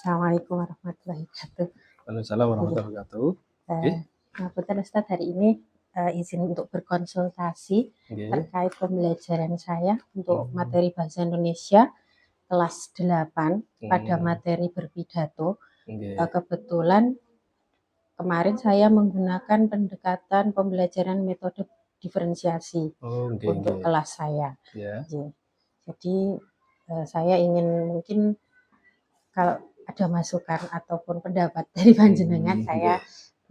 Assalamualaikum warahmatullahi wabarakatuh. Waalaikumsalam warahmatullahi wabarakatuh. Oke. Punten Ustaz, hari ini izin untuk berkonsultasi Oke. terkait pembelajaran saya untuk materi bahasa Indonesia kelas 8 pada materi berpidato. Oke. Kebetulan kemarin saya menggunakan pendekatan pembelajaran metode diferensiasi untuk kelas saya. Ya. Jadi saya ingin mungkin kalau ada masukan ataupun pendapat dari panjenengan, saya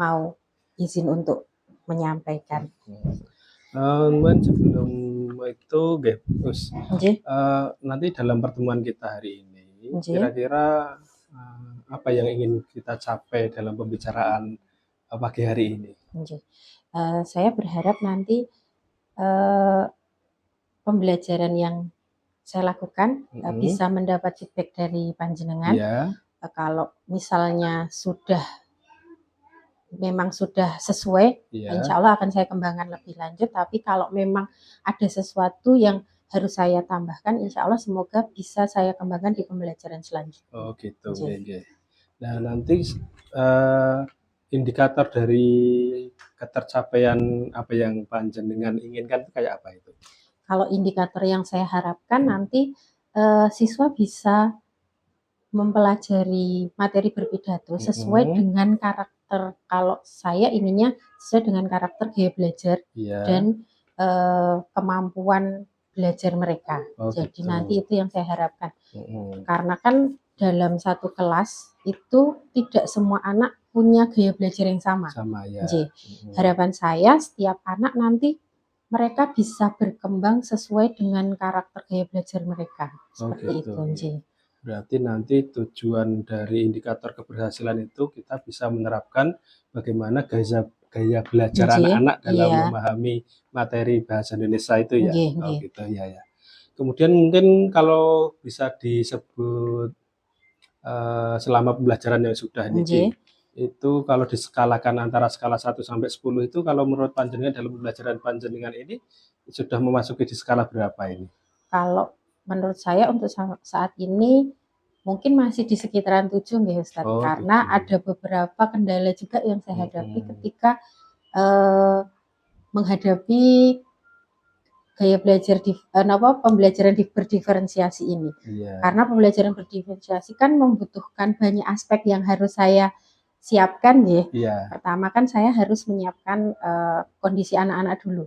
mau izin untuk menyampaikan. Sebelum itu, nanti dalam pertemuan kita hari ini, kira-kira apa yang ingin kita capai dalam pembicaraan pagi hari ini? Saya berharap nanti pembelajaran yang saya lakukan bisa mendapat feedback dari panjenengan. Kalau misalnya memang sudah sesuai, insya Allah akan saya kembangkan lebih lanjut. Tapi kalau memang ada sesuatu yang harus saya tambahkan, insya Allah semoga bisa saya kembangkan di pembelajaran selanjutnya. Oh gitu. Nah nanti indikator dari ketercapaian apa yang panjenengan inginkan itu kayak apa itu? Kalau indikator yang saya harapkan nanti siswa bisa mempelajari materi berpidato sesuai dengan karakter. Kalau saya inginnya sesuai dengan karakter gaya belajar dan kemampuan belajar mereka. Jadi nanti itu yang saya harapkan. Karena kan dalam satu kelas itu tidak semua anak punya gaya belajar yang sama. Harapan saya setiap anak nanti mereka bisa berkembang sesuai dengan karakter gaya belajar mereka. Seperti itu. Berarti nanti tujuan dari indikator keberhasilan itu kita bisa menerapkan bagaimana gaya belajar anak-anak dalam memahami materi bahasa Indonesia itu ya. Gitu ya. Kemudian mungkin kalau bisa disebut selama pembelajaran yang sudah ini, itu kalau diskalakan antara skala 1 sampai 10 itu kalau menurut panjenengan dalam pembelajaran panjenengan ini sudah memasuki di skala berapa ini? Kalau menurut saya untuk saat ini mungkin masih di sekitaran 7 nggih Ustaz, karena ada beberapa kendala juga yang saya hadapi ketika menghadapi gaya belajar pembelajaran berdiferensiasi ini. Karena pembelajaran berdiferensiasi kan membutuhkan banyak aspek yang harus saya siapkan ya. Pertama kan saya harus menyiapkan kondisi anak-anak dulu.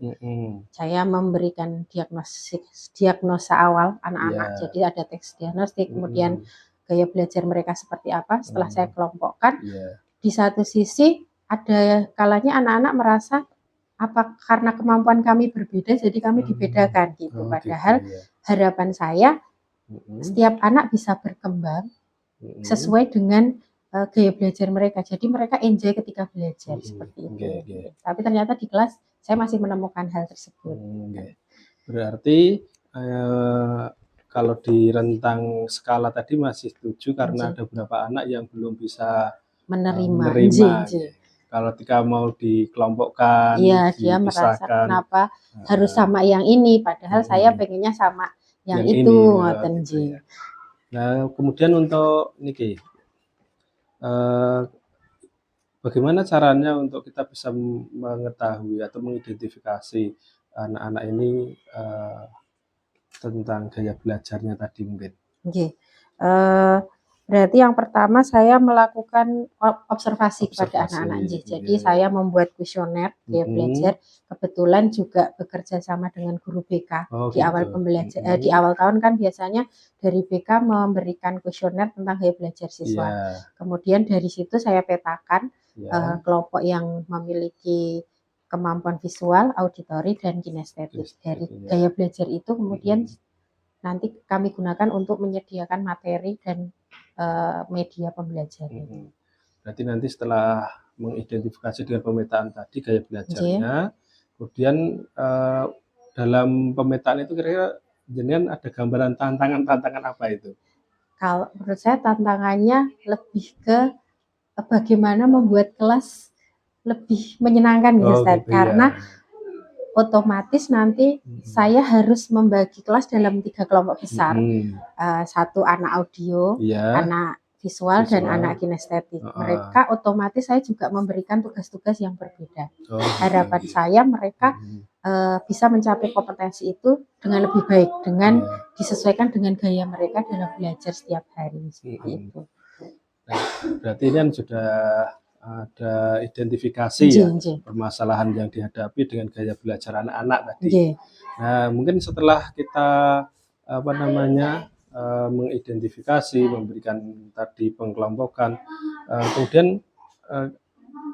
Saya memberikan diagnosa awal anak-anak. Jadi ada teks diagnostik, kemudian gaya belajar mereka seperti apa. Setelah saya kelompokkan, di satu sisi ada kalanya anak-anak merasa apa karena kemampuan kami berbeda jadi kami dibedakan gitu. Padahal harapan saya setiap anak bisa berkembang sesuai dengan gaya belajar mereka. Jadi mereka enjoy ketika belajar seperti itu. Tapi ternyata di kelas saya masih menemukan hal tersebut. Berarti kalau di rentang skala tadi masih 7 karena ada beberapa anak yang belum bisa menerima. Kalau ketika mau dikelompokkan, dia merasa kenapa harus sama yang ini, padahal saya pengennya sama yang itu. Nah, kemudian untuk niki, bagaimana caranya untuk kita bisa mengetahui atau mengidentifikasi anak-anak ini tentang gaya belajarnya tadi mungkin? Berarti yang pertama saya melakukan observasi kepada anak-anak. Jadi saya membuat kuesioner gaya belajar. Kebetulan juga bekerja sama dengan guru BK di awal pembelajaran. Di awal tahun kan biasanya dari BK memberikan kuesioner tentang gaya belajar siswa. Kemudian dari situ saya petakan kelompok yang memiliki kemampuan visual, auditori, dan kinestetik. Dari gaya belajar itu kemudian nanti kami gunakan untuk menyediakan materi dan media pembelajaran. Berarti nanti setelah mengidentifikasi dengan pemetaan tadi gaya belajarnya, kemudian dalam pemetaan itu kira-kira jenengan ada gambaran tantangan apa itu? Kalau menurut saya tantangannya lebih ke bagaimana membuat kelas lebih menyenangkan karena otomatis nanti saya harus membagi kelas dalam 3 kelompok besar. 1 anak audio, anak visual dan Visual. anak kinestetik. Mereka otomatis saya juga memberikan tugas-tugas yang berbeda. Harapan saya mereka bisa mencapai kompetensi itu dengan lebih baik, dengan disesuaikan dengan gaya mereka dalam belajar setiap hari. Seperti itu. Nah, berarti ini kan sudah ada identifikasi ya permasalahan yang dihadapi dengan gaya belajar anak-anak tadi. Nah, mungkin setelah kita mengidentifikasi, memberikan tadi pengkelompokan, kemudian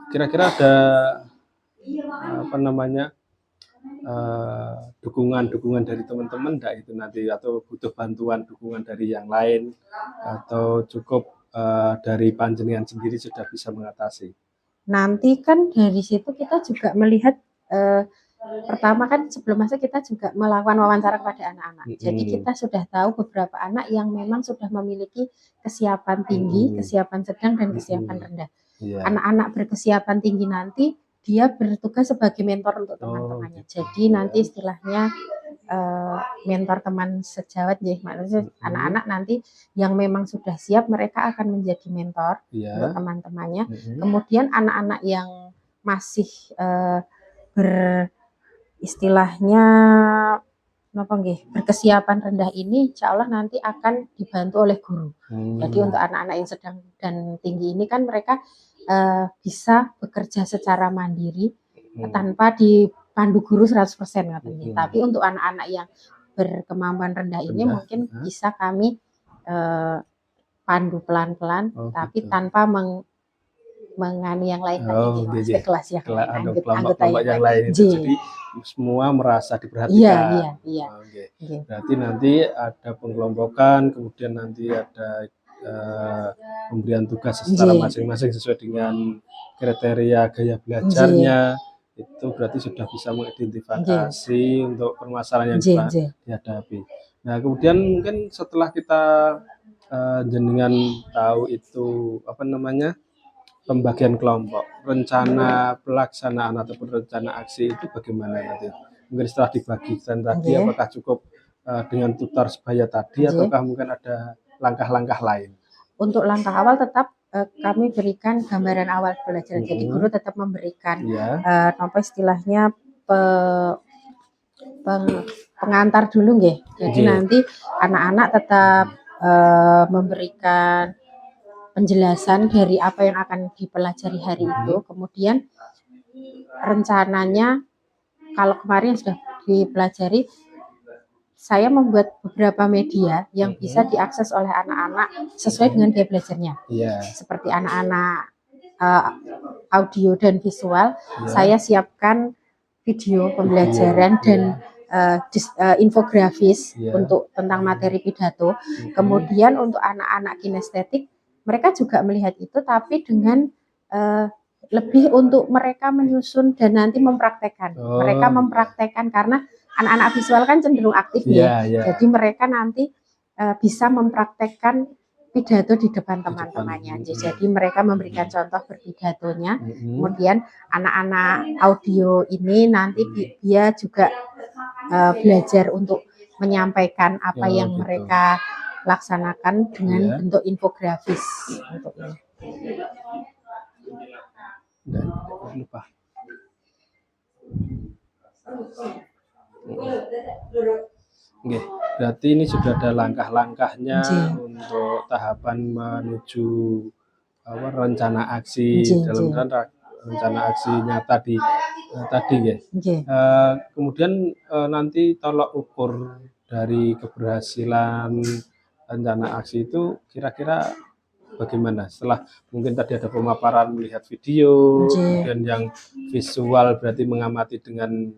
kira-kira ada dukungan dari teman-teman enggak itu nanti, atau butuh bantuan dukungan dari yang lain, atau cukup dari panjenengan sendiri sudah bisa mengatasi? Nanti kan dari situ kita juga melihat pertama kan sebelum masuk kita juga melakukan wawancara kepada anak-anak. Jadi kita sudah tahu beberapa anak yang memang sudah memiliki kesiapan tinggi, kesiapan sedang, dan kesiapan rendah. Anak-anak berkesiapan tinggi nanti dia bertugas sebagai mentor untuk teman-temannya. Jadi nanti istilahnya mentor teman sejawat ya, maksudnya anak-anak nanti yang memang sudah siap mereka akan menjadi mentor untuk teman-temannya. Kemudian anak-anak yang masih beristilahnya berkesiapan rendah ini insya Allah nanti akan dibantu oleh guru. Jadi untuk anak-anak yang sedang dan tinggi ini kan mereka bisa bekerja secara mandiri tanpa dipandu guru 100% katanya. Tapi untuk anak-anak yang berkemampuan rendah ini mungkin bisa kami pandu pelan-pelan, tapi tanpa mengani yang lain, aspek kelas yang anggota yang lain itu. Jadi semua merasa diperhatikan. Iya. Berarti nanti ada pengelompokan, kemudian nanti ada pemberian tugas secara masing-masing sesuai dengan kriteria gaya belajarnya. Itu berarti sudah bisa mengidentifikasi untuk permasalahan yang dihadapi. Nah, kemudian mungkin setelah kita jenengan tahu itu pembagian kelompok, rencana pelaksanaan ataupun rencana aksi itu bagaimana nanti? Mungkin setelah dibagikan tadi, apakah cukup dengan tutor sebaya tadi, ataukah mungkin ada langkah-langkah lain? Untuk langkah awal tetap kami berikan gambaran awal pelajaran. Jadi guru tetap memberikan istilahnya pengantar dulu nggih. Jadi nanti anak-anak tetap memberikan penjelasan dari apa yang akan dipelajari hari itu. Kemudian rencananya kalau kemarin sudah dipelajari, saya membuat beberapa media yang bisa diakses oleh anak-anak sesuai dengan gaya belajarnya. Seperti anak-anak audio dan visual, saya siapkan video pembelajaran dan infografis untuk tentang materi pidato. Kemudian untuk anak-anak kinestetik, mereka juga melihat itu, tapi dengan lebih untuk mereka menyusun dan nanti mempraktekkan. Mereka mempraktekkan karena anak-anak visual kan cenderung aktif jadi mereka nanti bisa mempraktekkan pidato di depan teman-temannya. Jadi mereka memberikan contoh berpidatonya. Kemudian anak-anak audio ini nanti dia juga belajar untuk menyampaikan apa yang mereka laksanakan dengan bentuk infografis untuk ini. Berarti ini sudah ada langkah-langkahnya untuk tahapan menuju rencana aksi dalam rencana aksi nyata tadi ya. Kemudian nanti tolak ukur dari keberhasilan rencana aksi itu kira-kira bagaimana? Setelah mungkin tadi ada pemaparan melihat video, kemudian yang visual berarti mengamati dengan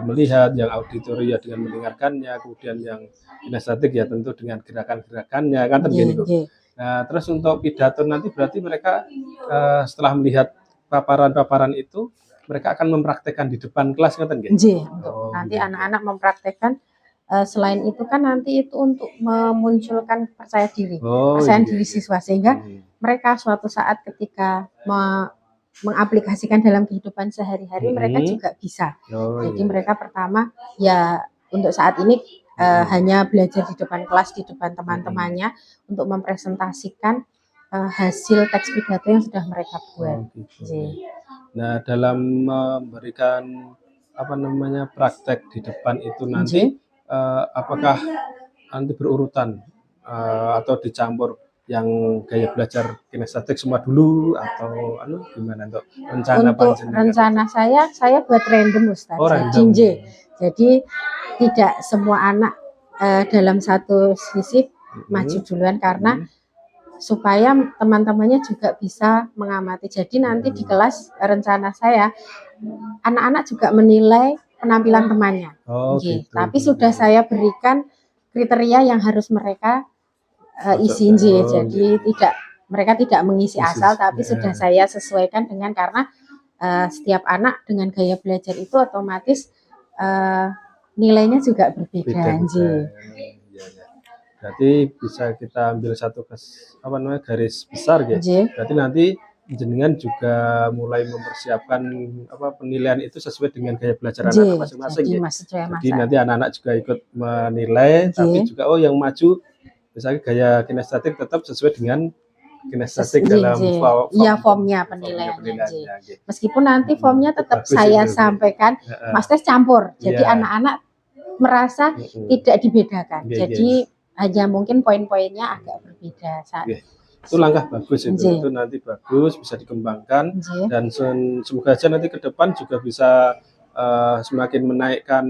melihat, yang auditory ya dengan mendengarkannya, kemudian yang kinestetik ya tentu dengan gerakan-gerakannya kan begini. Nah, terus untuk pidato nanti berarti mereka setelah melihat paparan-paparan itu mereka akan mempraktekkan di depan kelas kan nanti anak-anak mempraktekkan. Selain itu kan nanti itu untuk memunculkan percaya diri, diri siswa, sehingga mereka suatu saat ketika mengaplikasikan dalam kehidupan sehari-hari mereka juga bisa. Jadi mereka pertama ya untuk saat ini hanya belajar di depan kelas, di depan teman-temannya untuk mempresentasikan hasil teks pidato yang sudah mereka buat. Gitu. Nah, dalam memberikan praktek di depan itu nanti apakah nanti berurutan atau dicampur yang gaya belajar kinestetik semua dulu atau gimana untuk rencana untuk rencana saya buat random Ustaz. Jadi tidak semua anak dalam satu sisi maju duluan karena supaya teman-temannya juga bisa mengamati. Jadi nanti di kelas rencana saya anak-anak juga menilai penampilan temannya. Gitu. Tapi sudah saya berikan kriteria yang harus mereka isi. Jadi mereka tidak mengisi asal, tapi sudah saya sesuaikan dengan karena setiap anak dengan gaya belajar itu otomatis nilainya juga berbeda. Berarti bisa kita ambil satu garis besar ya. Berarti nanti jenengan juga mulai mempersiapkan penilaian itu sesuai dengan gaya belajar anak masing-masing ya. Jadi nanti anak-anak juga ikut menilai, tapi juga yang maju misalnya gaya kinestetik tetap sesuai dengan kinestetik dalam formnya penilaiannya. Meskipun nanti formnya tetap saya sampaikan, Mas Tes campur. Jadi anak-anak merasa tidak dibedakan. Jadi hanya mungkin poin-poinnya agak berbeda. Itu langkah bagus itu nanti bagus bisa dikembangkan dan semoga aja nanti ke depan juga bisa semakin menaikkan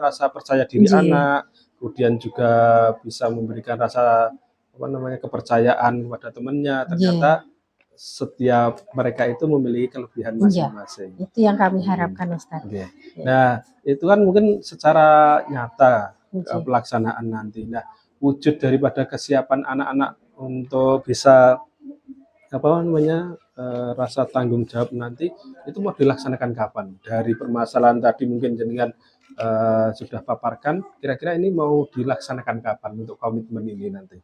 rasa percaya diri anak, kemudian juga bisa memberikan rasa kepercayaan kepada temannya. Ternyata setiap mereka itu memiliki kelebihan masing-masing. Itu yang kami harapkan Ustaz. Nah, itu kan mungkin secara nyata pelaksanaan nanti. Nah, wujud daripada kesiapan anak-anak untuk bisa rasa tanggung jawab nanti itu mau dilaksanakan kapan? Dari permasalahan tadi mungkin jenengan sudah paparkan, kira-kira ini mau dilaksanakan kapan untuk komitmen ini nanti?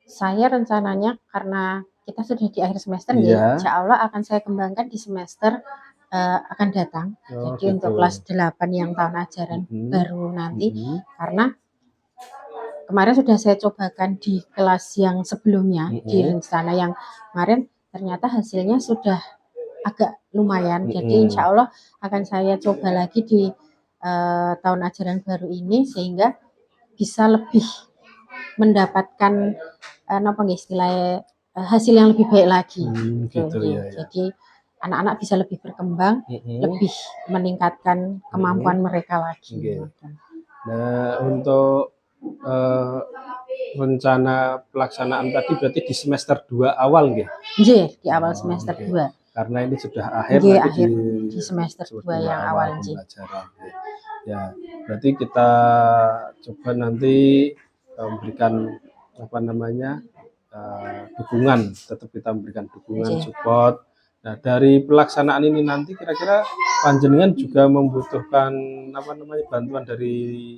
Saya rencananya karena kita sudah di akhir semester insya Allah akan saya kembangkan di semester akan datang. Jadi untuk kelas 8 yang tahun ajaran baru nanti karena kemarin sudah saya cobakan di kelas yang sebelumnya di rencana yang kemarin ternyata hasilnya sudah agak lumayan. Jadi insya Allah akan saya coba lagi di tahun ajaran baru ini sehingga bisa lebih mendapatkan istilahnya hasil yang lebih baik lagi. Jadi anak-anak bisa lebih berkembang, lebih meningkatkan kemampuan mereka lagi. Nah, untuk rencana pelaksanaan tadi berarti di semester 2 awal nggih? Di awal semester 2. Karena ini sudah akhir di semester 2 yang awal pembelajaran. Ya, berarti kita coba nanti memberikan dukungan, tetap kita memberikan dukungan, support. Nah, dari pelaksanaan ini nanti kira-kira panjenengan juga membutuhkan bantuan dari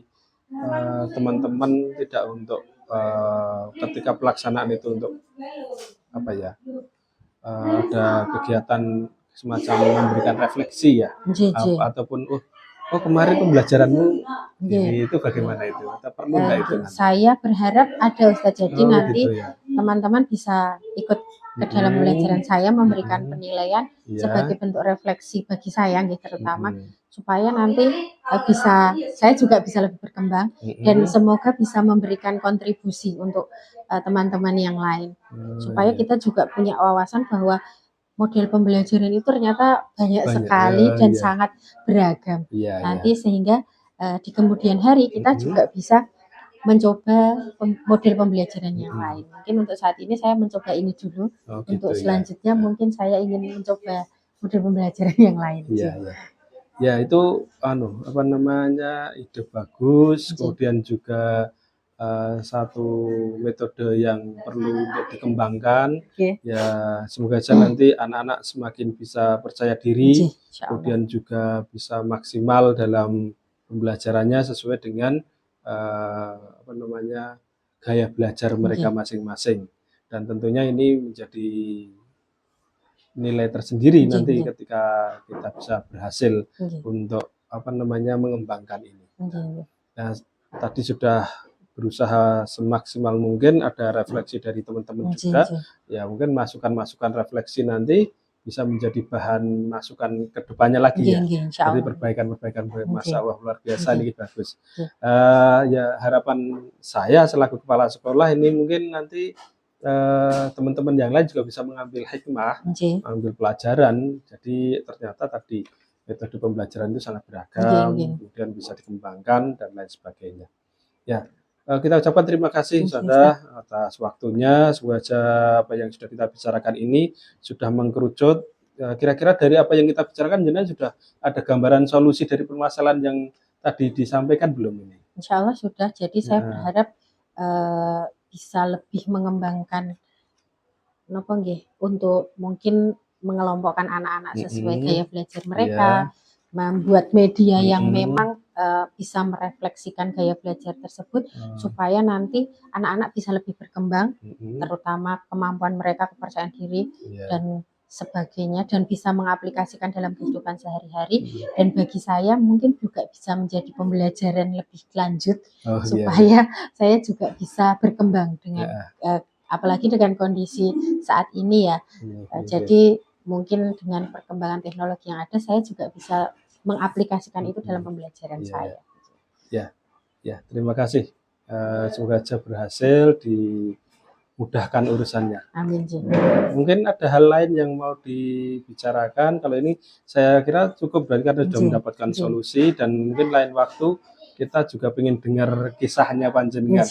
teman-teman tidak untuk ketika pelaksanaan itu untuk ada kegiatan semacam memberikan refleksi ya, ataupun kemarin pembelajaranmu itu bagaimana itu? Atau perlu nggak itu? Saya berharap ada Ustaz, jadi nanti teman-teman bisa ikut ke dalam pembelajaran saya memberikan penilaian sebagai bentuk refleksi bagi saya terutama supaya nanti saya juga bisa lebih berkembang dan semoga bisa memberikan kontribusi untuk teman-teman yang lain supaya kita juga punya wawasan bahwa model pembelajaran itu ternyata banyak sekali dan sangat beragam. Nanti sehingga di kemudian hari kita juga bisa mencoba model pembelajaran yang lain. Mungkin untuk saat ini saya mencoba ini dulu. Untuk selanjutnya mungkin saya ingin mencoba model pembelajaran yang lain. Ya, itu ide bagus, kemudian juga satu metode yang perlu untuk dikembangkan. Ya, semoga saja nanti anak-anak semakin bisa percaya diri, kemudian juga bisa maksimal dalam pembelajarannya sesuai dengan gaya belajar mereka masing-masing. Dan tentunya ini menjadi nilai tersendiri nanti ketika kita bisa berhasil untuk mengembangkan ini. Nah, tadi sudah berusaha semaksimal mungkin, ada refleksi dari teman-teman juga. Ya mungkin masukan-masukan refleksi nanti bisa menjadi bahan masukan ke depannya lagi ya. Jadi perbaikan-perbaikan, Masya Allah luar biasa, ini bagus. Ya harapan saya selaku kepala sekolah ini mungkin nanti teman-teman yang lain juga bisa mengambil hikmah, mengambil pelajaran. Jadi ternyata tadi metode pembelajaran itu sangat beragam, kemudian bisa dikembangkan dan lain sebagainya. Ya, kita ucapkan terima kasih Ustazah atas waktunya. Semoga apa yang sudah kita bicarakan ini sudah mengkerucut. Kira-kira dari apa yang kita bicarakan, jenengan sudah ada gambaran solusi dari permasalahan yang tadi disampaikan belum ini? Insya Allah sudah. Jadi saya berharap bisa lebih mengembangkan untuk mungkin mengelompokkan anak-anak sesuai gaya belajar mereka, membuat media yang memang bisa merefleksikan gaya belajar tersebut, supaya nanti anak-anak bisa lebih berkembang, terutama kemampuan mereka, kepercayaan diri dan sebagainya, dan bisa mengaplikasikan dalam kehidupan sehari-hari. Dan bagi saya mungkin juga bisa menjadi pembelajaran lebih lanjut, supaya saya juga bisa berkembang dengan apalagi dengan kondisi saat ini ya. Jadi mungkin dengan perkembangan teknologi yang ada, saya juga bisa mengaplikasikan itu dalam pembelajaran saya. Ya, terima kasih. Semoga aja berhasil, dimudahkan urusannya. Amin. Mungkin ada hal lain yang mau dibicarakan. Kalau ini saya kira cukup, berarti karena sudah mendapatkan solusi, dan mungkin lain waktu kita juga ingin dengar kisahnya panjenengan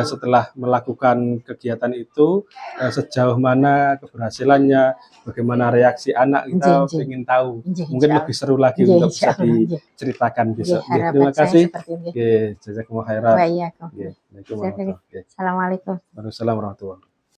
setelah melakukan kegiatan itu, sejauh mana keberhasilannya, bagaimana reaksi anak, kita ingin tahu. Mungkin lebih seru lagi untuk bisa diceritakan besok. Terima kasih. Jazakumullah khairan. Assalamualaikum warahmatullahi wabarakatuh.